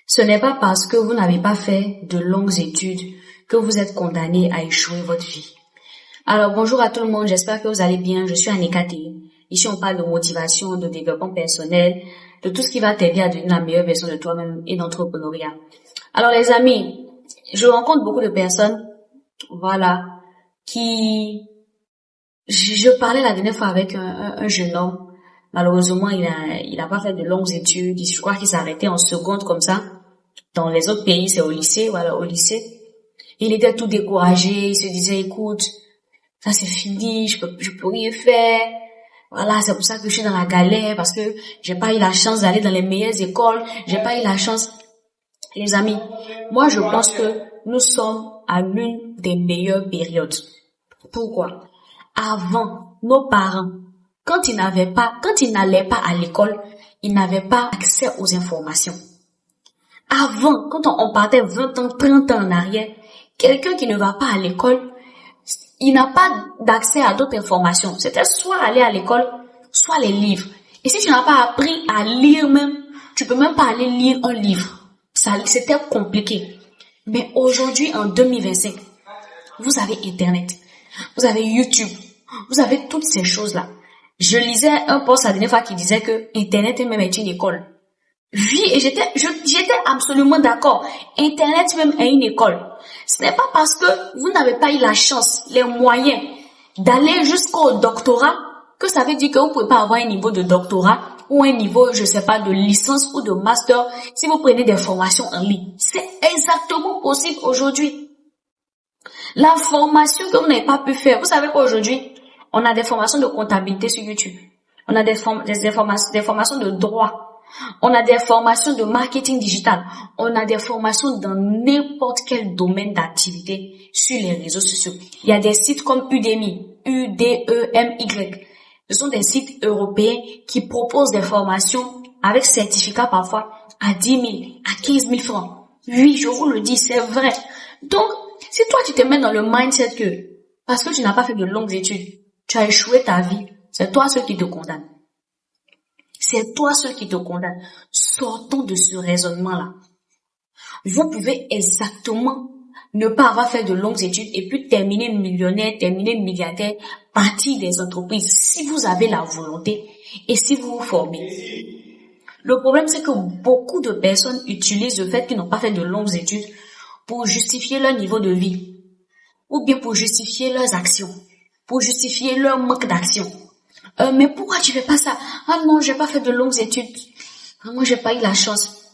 Ce n'est pas parce que vous n'avez pas fait de longues études que vous êtes condamné à échouer votre vie. Alors bonjour à tout le monde, j'espère que vous allez bien. Je suis Annika T. Ici on parle de motivation, de développement personnel, de tout ce qui va t'aider à devenir la meilleure version de toi-même et d'entrepreneuriat. Alors les amis, je rencontre beaucoup de personnes, qui... Je parlais la dernière fois avec un jeune homme. Malheureusement, il a pas fait de longues études. Je crois qu'il s'est arrêté en seconde comme ça. Dans les autres pays, c'est au lycée, au lycée. Il était tout découragé. Il se disait, écoute, ça c'est fini, je peux rien faire. Voilà, c'est pour ça que je suis dans la galère, parce que j'ai pas eu la chance d'aller dans les meilleures écoles. J'ai pas eu la chance. Les amis, moi je pense que nous sommes à l'une des meilleures périodes. Pourquoi? Avant, nos parents, quand ils n'allaient pas à l'école, ils n'avaient pas accès aux informations. Avant, quand on partait 20 ans, 30 ans en arrière, quelqu'un qui ne va pas à l'école, il n'a pas d'accès à d'autres informations. C'était soit aller à l'école, soit les livres. Et si tu n'as pas appris à lire même, tu peux même pas aller lire un livre. C'était compliqué. Mais aujourd'hui, en 2025, vous avez Internet, vous avez YouTube, vous avez toutes ces choses-là. Je lisais un post la dernière fois qui disait que Internet même est une école. Oui, et j'étais absolument d'accord. Internet même est une école. Ce n'est pas parce que vous n'avez pas eu la chance, les moyens d'aller jusqu'au doctorat que ça veut dire que vous pouvez pas avoir un niveau de doctorat ou un niveau, je sais pas, de licence ou de master si vous prenez des formations en ligne. C'est exactement possible aujourd'hui. La formation que vous n'avez pas pu faire, vous savez qu'aujourd'hui, on a des formations de comptabilité sur YouTube. On a des formations de droit. On a des formations de marketing digital. On a des formations dans n'importe quel domaine d'activité sur les réseaux sociaux. Il y a des sites comme Udemy, U-D-E-M-Y. Ce sont des sites européens qui proposent des formations avec certificat parfois à 10 000, à 15 000 francs. Oui, je vous le dis, c'est vrai. Donc, si toi tu te mets dans le mindset que, parce que tu n'as pas fait de longues études, tu as échoué ta vie, c'est toi seul qui te condamne. C'est toi seul qui te condamne. Sortons de ce raisonnement-là. Vous pouvez exactement ne pas avoir fait de longues études et puis terminer millionnaire, terminer milliardaire, partir des entreprises si vous avez la volonté et si vous vous formez. Le problème, c'est que beaucoup de personnes utilisent le fait qu'ils n'ont pas fait de longues études pour justifier leur niveau de vie, ou bien pour justifier leurs actions, pour justifier leur manque d'action. Mais pourquoi tu fais pas ça? Ah non, j'ai pas fait de longues études. Ah, moi, j'ai pas eu la chance.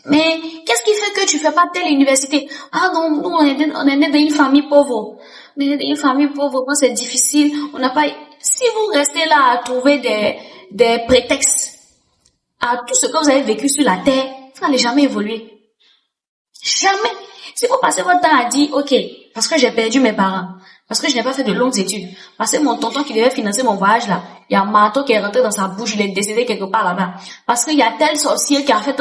Mais qu'est-ce qui fait que tu fais pas telle université? Ah non, nous, on est né dans une famille pauvre. On est né dans une famille pauvre, moi, c'est difficile. On n'a pas... Si vous restez là à trouver des prétextes à tout ce que vous avez vécu sur la terre, vous n'allez jamais évoluer. Jamais. Si vous passez votre temps à dire, ok, parce que j'ai perdu mes parents, parce que je n'ai pas fait de longues études, parce que mon tonton qui devait financer mon voyage là, il y a un marteau qui est rentré dans sa bouche, il est décédé quelque part là-bas, parce qu'il y a tel sorcier qui a fait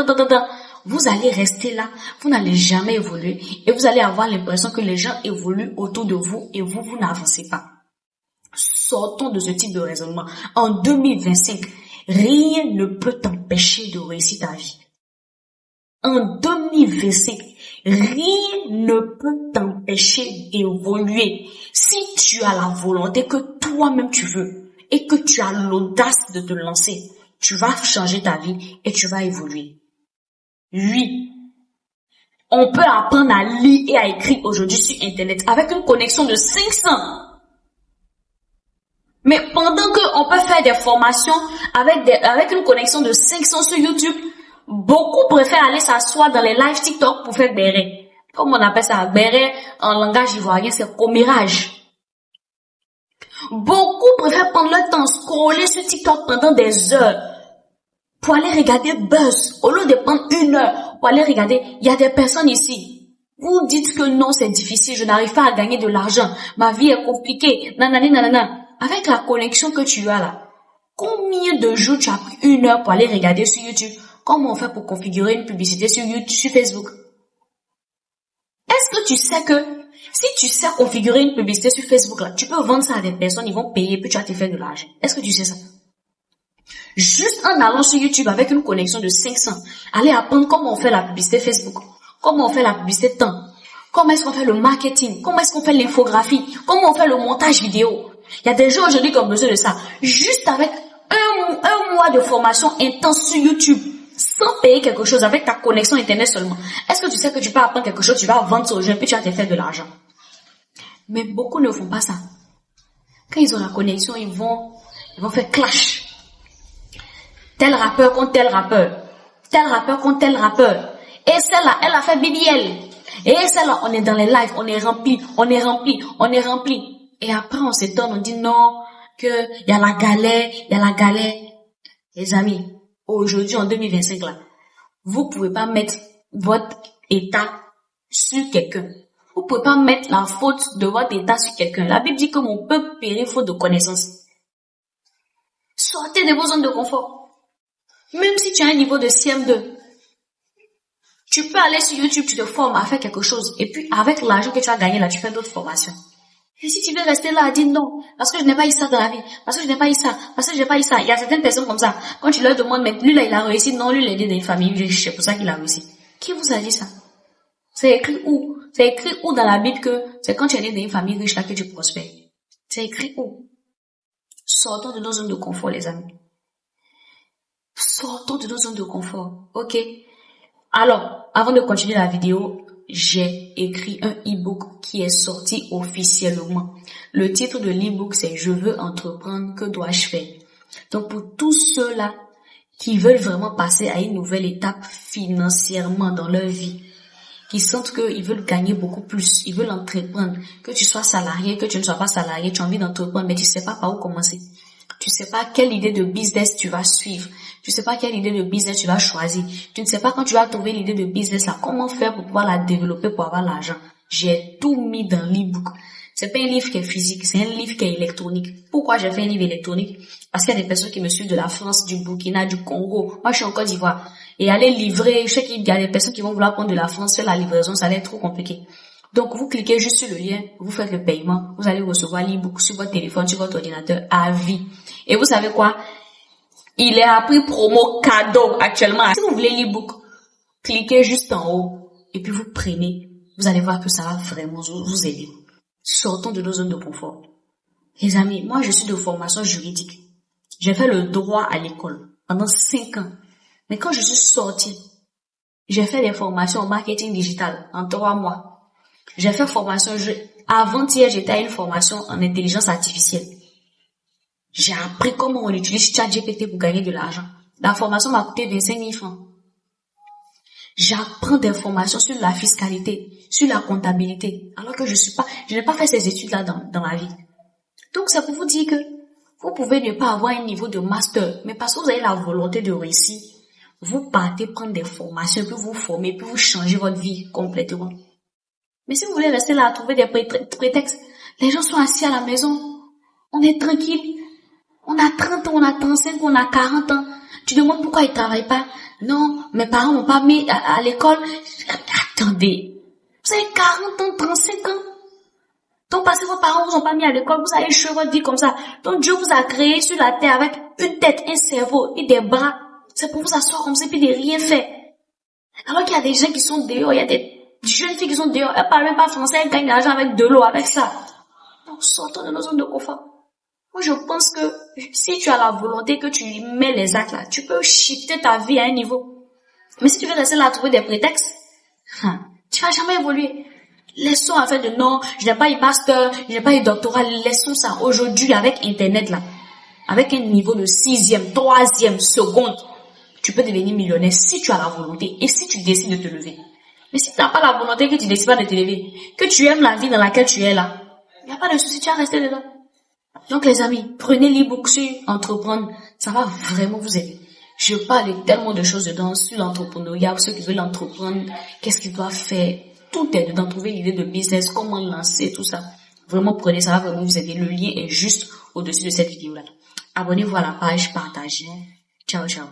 vous allez rester là, vous n'allez jamais évoluer, et vous allez avoir l'impression que les gens évoluent autour de vous, et vous n'avancez pas. Sortons de ce type de raisonnement. En 2025, rien ne peut t'empêcher de réussir ta vie. En 2025, rien ne peut t'empêcher d'évoluer si tu as la volonté que toi-même tu veux et que tu as l'audace de te lancer. Tu vas changer ta vie et tu vas évoluer. Oui, on peut apprendre à lire et à écrire aujourd'hui sur Internet avec une connexion de 500. Mais pendant qu'on peut faire des formations avec une connexion de 500 sur YouTube, beaucoup préfèrent aller s'asseoir dans les lives TikTok pour faire béret. Comme on appelle ça, béret en langage ivoirien, c'est commérage. Beaucoup préfèrent prendre le temps, scroller sur TikTok pendant des heures pour aller regarder buzz, au lieu de prendre 1 heure pour aller regarder. Il y a des personnes ici, vous dites que non, c'est difficile, je n'arrive pas à gagner de l'argent, ma vie est compliquée, nanana. Avec la connexion que tu as là, combien de jours tu as pris 1 heure pour aller regarder sur YouTube? Comment on fait pour configurer une publicité sur YouTube, sur Facebook? Est-ce que tu sais que si tu sais configurer une publicité sur Facebook là, tu peux vendre ça à des personnes, ils vont payer, puis tu vas te faire de l'argent? Est-ce que tu sais ça? Juste en allant sur YouTube avec une connexion de 500, allez apprendre comment on fait la publicité Facebook, comment on fait la publicité temps, comment est-ce qu'on fait le marketing, comment est-ce qu'on fait l'infographie, comment on fait le montage vidéo. Il y a des gens aujourd'hui qui ont besoin de ça. Juste avec un mois de formation intense sur YouTube, sans payer quelque chose, avec ta connexion internet seulement. Est-ce que tu sais que tu peux apprendre quelque chose, tu vas vendre ça aux gens, puis tu vas te faire de l'argent? Mais beaucoup ne font pas ça. Quand ils ont la connexion, ils vont faire clash. Tel rappeur contre tel rappeur. Tel rappeur contre tel rappeur. Et celle-là, elle a fait BBL. Et celle-là, on est dans les lives, on est rempli. Et après, on s'étonne, on dit non, que il y a la galère. Les amis, aujourd'hui, en 2025, là, vous pouvez pas mettre votre état sur quelqu'un. Vous pouvez pas mettre la faute de votre état sur quelqu'un. La Bible dit que mon peuple périt faute de connaissance. Sortez de vos zones de confort. Même si tu as un niveau de CM2, tu peux aller sur YouTube, tu te formes à faire quelque chose. Et puis, avec l'argent que tu as gagné là, tu fais d'autres formations. Et si tu veux rester là à dire non, parce que je n'ai pas eu ça dans la vie, parce que je n'ai pas eu ça, il y a certaines personnes comme ça. Quand tu leur demandes, mais lui là, il a réussi. Non, lui, il est né dans une famille riche, c'est pour ça qu'il a réussi. Qui vous a dit ça? C'est écrit où? C'est écrit où dans la Bible que c'est quand tu es né dans une famille riche là que tu prospères? C'est écrit où? Sortons de nos zones de confort, les amis. Sortons de nos zones de confort. Ok? Alors, avant de continuer la vidéo, j'ai écrit un e-book qui est sorti officiellement. Le titre de l'e-book, c'est « Je veux entreprendre, que dois-je faire ?» Donc, pour tous ceux-là qui veulent vraiment passer à une nouvelle étape financièrement dans leur vie, qui sentent qu'ils veulent gagner beaucoup plus, ils veulent entreprendre, que tu sois salarié, que tu ne sois pas salarié, tu as envie d'entreprendre, mais tu sais pas par où commencer. Tu sais pas quelle idée de business tu vas suivre. Tu sais pas quelle idée de business tu vas choisir. Tu ne sais pas quand tu vas trouver l'idée de business là, comment faire pour pouvoir la développer pour avoir l'argent. J'ai tout mis dans l'e-book. C'est pas un livre qui est physique, c'est un livre qui est électronique. Pourquoi j'ai fait un livre électronique? Parce qu'il y a des personnes qui me suivent de la France, du Burkina, du Congo. Moi, je suis en Côte d'Ivoire. Et aller livrer, je sais qu'il y a des personnes qui vont vouloir prendre de la France, faire la livraison, ça allait être trop compliqué. Donc, vous cliquez juste sur le lien, vous faites le paiement, vous allez recevoir l'e-book sur votre téléphone, sur votre ordinateur à vie. Et vous savez quoi? Il est à prix promo cadeau actuellement. Si vous voulez l'e-book, cliquez juste en haut et puis vous prenez. Vous allez voir que ça va vraiment vous aider. Sortons de nos zones de confort. Les amis, moi je suis de formation juridique. J'ai fait le droit à l'école pendant 5 ans. Mais quand je suis sortie, j'ai fait des formations en marketing digital en 3 mois. J'ai fait formation, avant-hier, j'étais à une formation en intelligence artificielle. J'ai appris comment on utilise ChatGPT pour gagner de l'argent. La formation m'a coûté 25 000 francs. J'apprends des formations sur la fiscalité, sur la comptabilité, alors que je n'ai pas fait ces études-là dans ma vie. Donc, c'est pour vous dire que vous pouvez ne pas avoir un niveau de master, mais parce que vous avez la volonté de réussir, vous partez prendre des formations, puis vous formez, puis vous changez votre vie complètement. Mais si vous voulez rester là à trouver des prétextes, les gens sont assis à la maison, on est tranquille, on a 30 ans, on a 35 ans, on a 40 ans. Tu demandes pourquoi ils travaillent pas. Non, mes parents m'ont pas mis à l'école. Attendez, vous avez 40 ans, 35 ans. Donc parce que vos parents vous ont pas mis à l'école, vous avez échoué votre vie comme ça. Donc Dieu vous a créé sur la terre avec une tête, un cerveau et des bras. C'est pour vous asseoir comme ça puis de rien faire. Alors qu'il y a des gens qui sont dehors, il y a des jeunes filles qui sont dehors, elles parlent même pas français, elles gagnent de l'argent avec de l'eau, avec ça. Donc sortons de nos zones de confort. Moi, je pense que si tu as la volonté, que tu mets les actes là, tu peux shifter ta vie à un niveau. Mais si tu veux rester là à trouver des prétextes, tu vas jamais évoluer. Laissons à faire de non, je n'ai pas eu master, je n'ai pas eu doctorat, laissons ça. Aujourd'hui, avec Internet là, avec un niveau de 6e, 3e, seconde, tu peux devenir millionnaire si tu as la volonté et si tu décides de te lever. Mais si tu n'as pas la volonté, que tu décides pas de te lever, que tu aimes la vie dans laquelle tu es là, il n'y a pas de souci, tu vas rester dedans. Donc les amis, prenez l'e-book sur entreprendre, ça va vraiment vous aider. Je parle tellement de choses dedans sur l'entrepreneuriat, ceux qui veulent entreprendre, qu'est-ce qu'ils doivent faire, tout est dedans, trouver l'idée de business, comment lancer, tout ça. Vraiment prenez, ça va vraiment vous aider. Le lien est juste au-dessus de cette vidéo-là. Abonnez-vous à la page, partagez. Ciao, ciao.